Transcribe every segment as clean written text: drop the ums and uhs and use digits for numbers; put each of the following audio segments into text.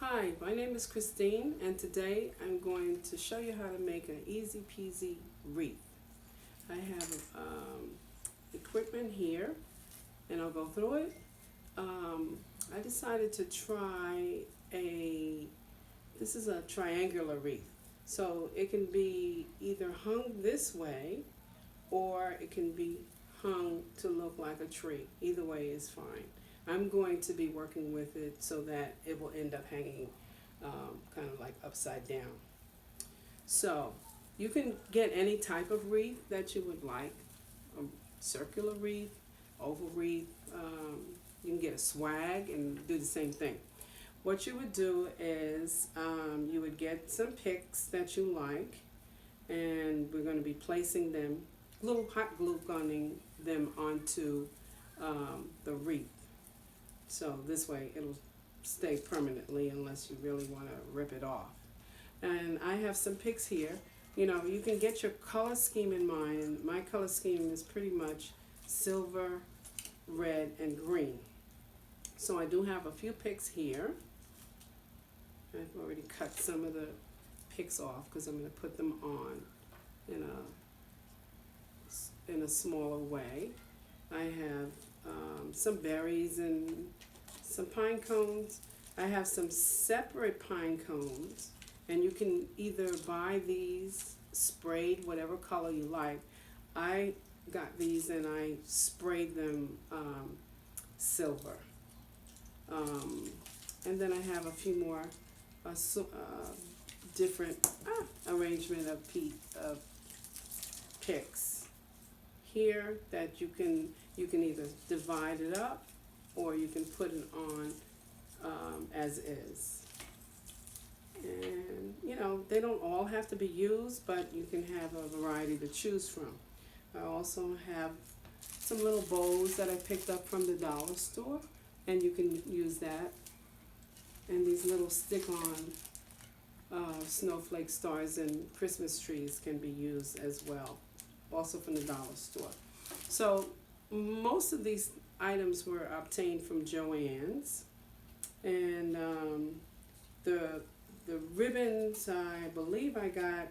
Hi, my name is Christine, and today I'm going to show you how to make an easy-peasy wreath. I have equipment here, and I'll go through it. I decided to try this is a triangular wreath. So it can be either hung this way, or it can be hung to look like a tree. Either way is fine. I'm going to be working with it so that it will end up hanging kind of like upside down. So you can get any type of wreath that you would like, a circular wreath, oval wreath. You can get a swag and do the same thing. What you would do is you would get some picks that you like, and we're going to be placing them, little hot glue gunning them onto the wreath. So this way it'll stay permanently unless you really want to rip it off. And I have some picks here. You know, you can get your color scheme in mind. My color scheme is pretty much silver, red, and green. So I do have a few picks here. I've already cut some of the picks off because I'm going to put them on in a smaller way. I have some berries and some pine cones. I have some separate pine cones, and you can either buy these sprayed whatever color you like. I got these and I sprayed them silver. And then I have a few more different arrangement of picks here that you can either divide it up or you can put it on as is. And you know, they don't all have to be used, but you can have a variety to choose from. I also have some little bows that I picked up from the dollar store, and you can use that. And these little stick-on snowflake stars and Christmas trees can be used as well, also from the dollar store. So most of these items were obtained from Joann's, and the ribbons, I believe I got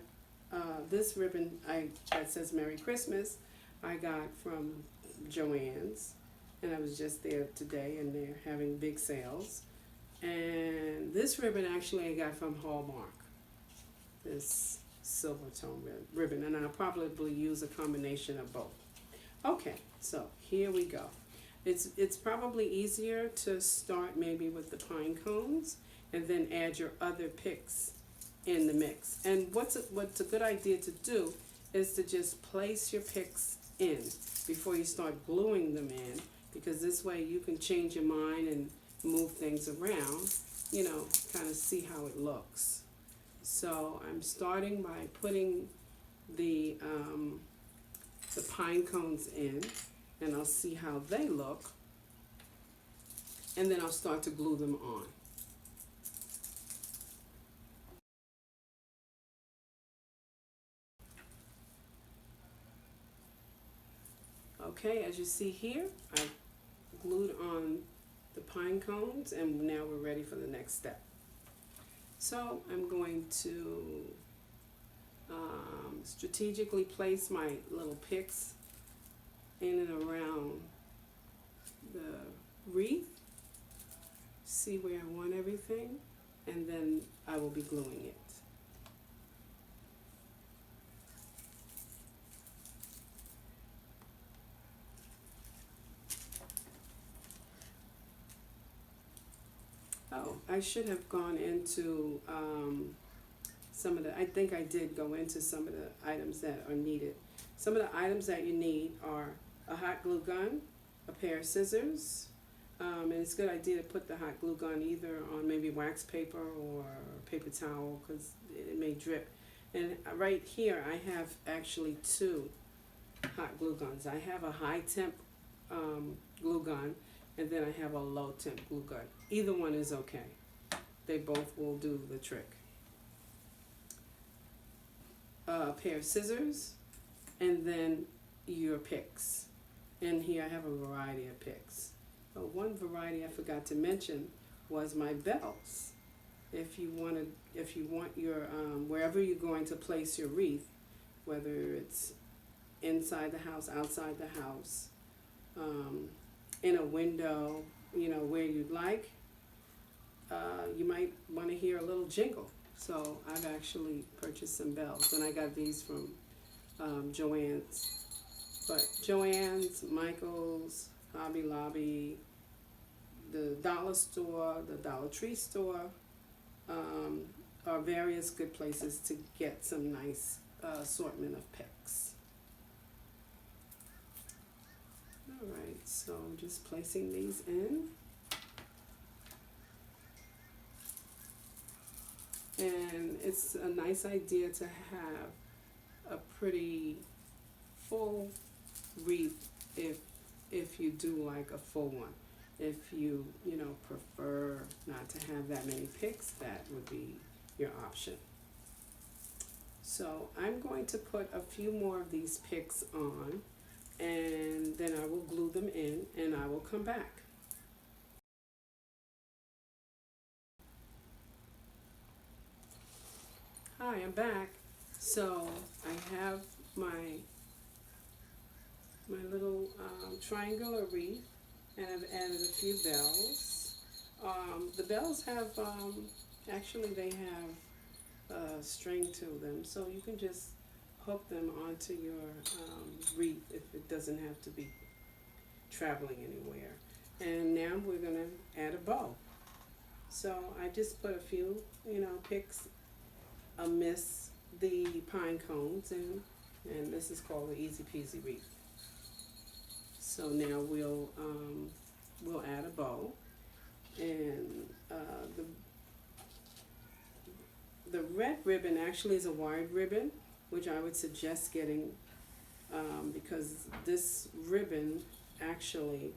this ribbon that says Merry Christmas, I got from Joann's, and I was just there today, and they're having big sales. And this ribbon actually I got from Hallmark, this silver tone ribbon, and I'll probably use a combination of both. Okay, so here we go. It's probably easier to start maybe with the pine cones and then add your other picks in the mix. And what's a good idea to do is to just place your picks in before you start gluing them in, because this way you can change your mind and move things around, you know, kind of see how it looks. So I'm starting by putting the pine cones in, and I'll see how they look, and then I'll start to glue them on. Okay, as you see here, I glued on the pine cones, and now we're ready for the next step. So I'm going to strategically place my little picks in and around the wreath, see where I want everything, and then I will be gluing it. Oh, I should have gone into some of the, I think I did go into some of the items that are needed. Some of the items that you need are a hot glue gun, a pair of scissors, and it's a good idea to put the hot glue gun either on maybe wax paper or paper towel, because it may drip. And right here I have actually two hot glue guns. I have a high temp glue gun, and then I have a low temp glue gun. Either one is okay. They both will do the trick. A pair of scissors, and then your picks. And here I have a variety of picks. But one variety I forgot to mention was my bells. if you want your wherever you're going to place your wreath, whether it's inside the house, outside the house, in a window, where you'd like, you might want to hear a little jingle. So I've actually purchased some bells, and I got these from Joann's. But Joann's, Michael's, Hobby Lobby, the dollar store, the Dollar Tree store, are various good places to get some nice assortment of picks. Alright, so just placing these in. And it's a nice idea to have a pretty full wreath if you do like a full one. If you prefer not to have that many picks, that would be your option. So I'm going to put a few more of these picks on, and then I will glue them in, and I will come back. Hi, I'm back. So I have my little triangular wreath, and I've added a few bells. The bells have, actually they have a string to them, so you can just hook them onto your wreath if it doesn't have to be traveling anywhere. And now we're going to add a bow. So I just put a few, picks amidst the pine cones, and this is called the Easy-Peasy Wreath. So now we'll add a bow, and the red ribbon actually is a wired ribbon, which I would suggest getting because this ribbon actually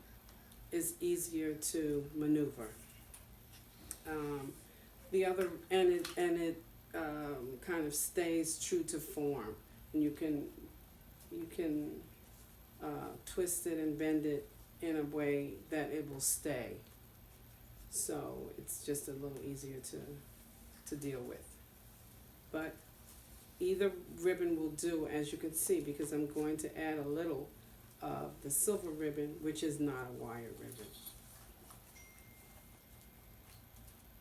is easier to maneuver. The other and it kind of stays true to form, and you can twist it and bend it in a way that it will stay. So it's just a little easier to deal with. But either ribbon will do, as you can see, because I'm going to add a little of the silver ribbon, which is not a wire ribbon.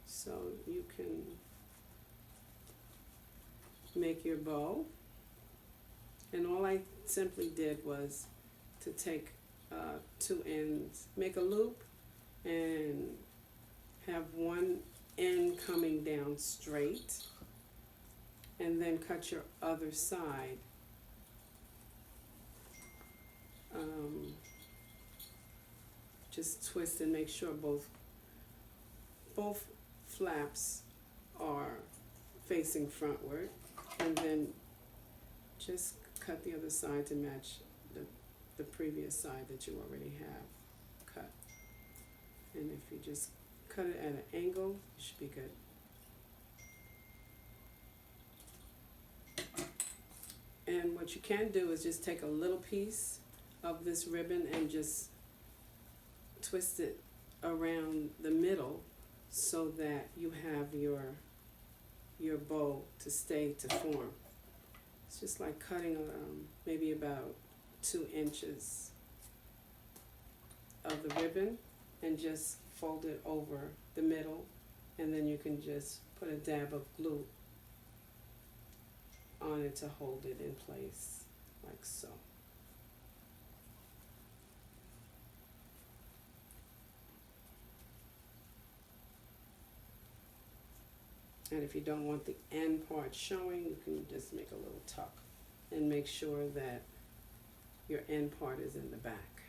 So you can make your bow, and all I simply did was to take two ends, make a loop, and have one end coming down straight, and then cut your other side just twist and make sure both flaps are facing frontward, and then just cut the other side to match the previous side that you already have cut. And if you just cut it at an angle, it should be good. And what you can do is just take a little piece of this ribbon and just twist it around the middle so that you have your bow to stay to form. It's just like cutting maybe about 2 inches of the ribbon and just fold it over the middle, and then you can just put a dab of glue on it to hold it in place, like so. And if you don't want the end part showing, you can just make a little tuck and make sure that your end part is in the back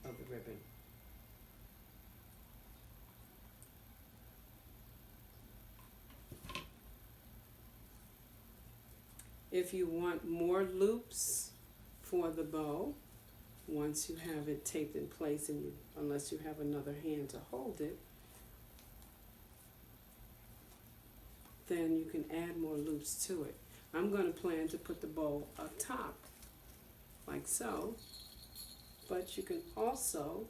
of the ribbon. If you want more loops for the bow, once you have it taped in place, and unless you have another hand to hold it, then you can add more loops to it. I'm going to plan to put the bow up top, like so, but you can also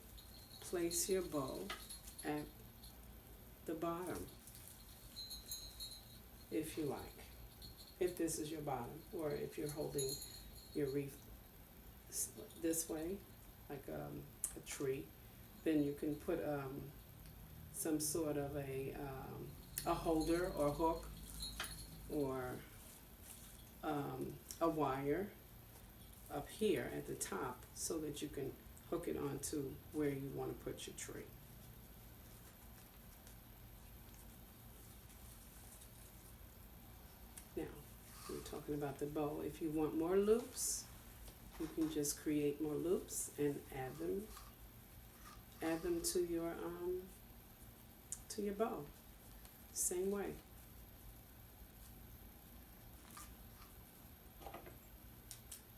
place your bow at the bottom, if you like, if this is your bottom, or if you're holding your wreath this way, like a tree, then you can put some sort of a holder or hook or a wire up here at the top so that you can hook it onto where you want to put your tree. Now, we're talking about the bow. If you want more loops, you can just create more loops and add them to your bow. Same way.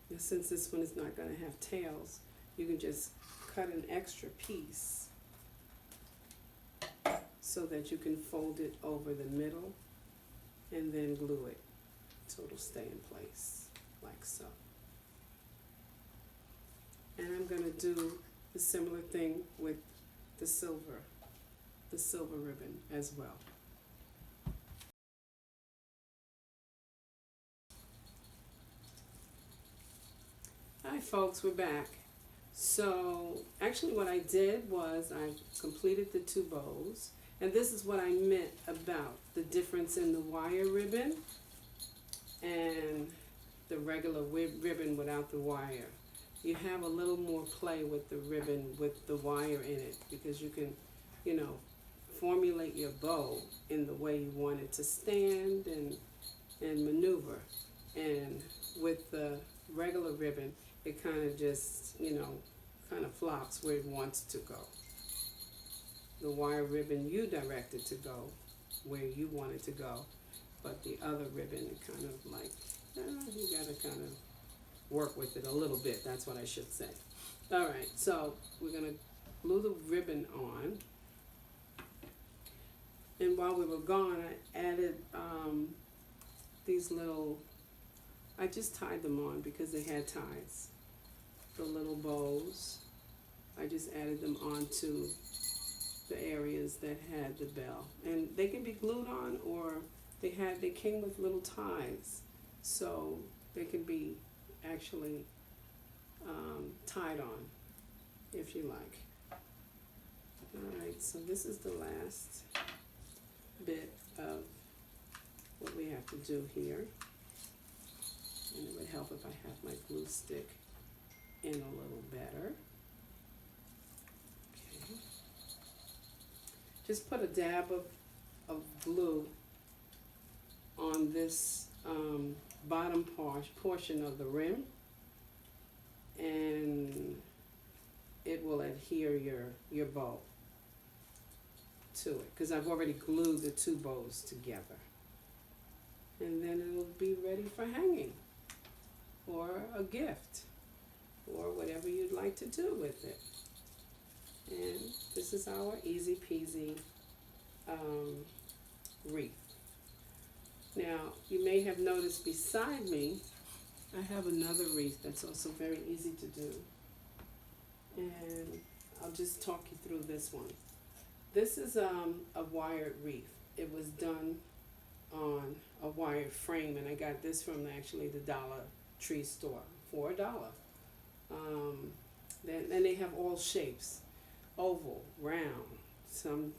And since this one is not going to have tails, you can just cut an extra piece so that you can fold it over the middle and then glue it so it'll stay in place like so. And I'm going to do the similar thing with the silver ribbon as well. Hi folks, we're back. So actually what I did was I completed the two bows, and this is what I meant about the difference in the wire ribbon and the regular ribbon without the wire. You have a little more play with the ribbon with the wire in it, because you can, you know, formulate your bow in the way you want it to stand and maneuver. And with the regular ribbon, it kind of just, you know, kind of flops where it wants to go. The wire ribbon, you direct it to go where you want it to go, but the other ribbon, it kind of like, you gotta kind of work with it a little bit, that's what I should say. Alright, so we're gonna glue the ribbon on. And while we were gone, I added these little, I just tied them on because they had ties. The little bows, I just added them onto the areas that had the bell. And they can be glued on, or they came with little ties. So they can be actually tied on, if you like. Alright, so this is the last bit of what we have to do here. And it would help if I have my glue stick in a little better. Okay. Just put a dab of glue on this bottom portion of the rim, and it will adhere your bow to it, because I've already glued the two bows together. And then it'll be ready for hanging, or a gift, or whatever you'd like to do with it. And this is our Easy-Peasy wreath. Now, you may have noticed beside me, I have another wreath that's also very easy to do. And I'll just talk you through this one. This is a wired wreath. It was done on a wired frame, and I got this from actually the Dollar Tree store for $1. Then they have all shapes: oval, round, some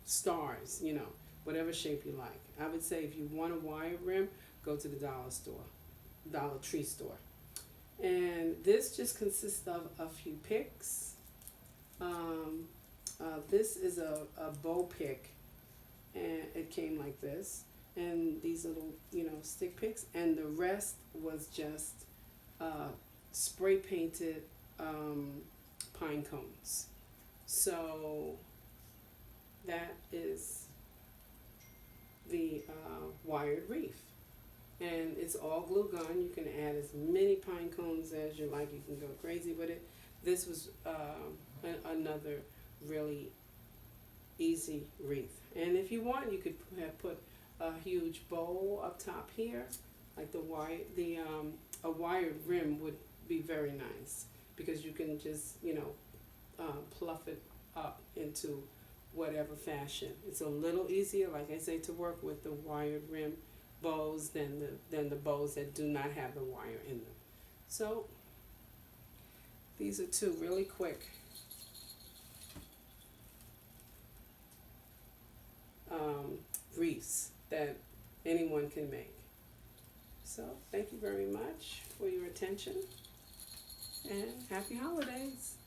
stars, you know, whatever shape you like. I would say if you want a wire rim, go to the Dollar Tree store. And this just consists of a few picks. This is a bow pick, and it came like this. And these little, you know, stick picks, and the rest was just spray painted pine cones. So that is the wired wreath, and it's all glue gun. You can add as many pine cones as you like. You can go crazy with it. This was another really easy wreath, and if you want, you could have put a huge bow up top here, like a wired rim would be very nice, because you can just, you know, pluff it up into whatever fashion. It's a little easier, like I say, to work with the wired rim, bows than the bows that do not have the wire in them. So these are two really quick wreaths that anyone can make. So thank you very much for your attention and happy holidays.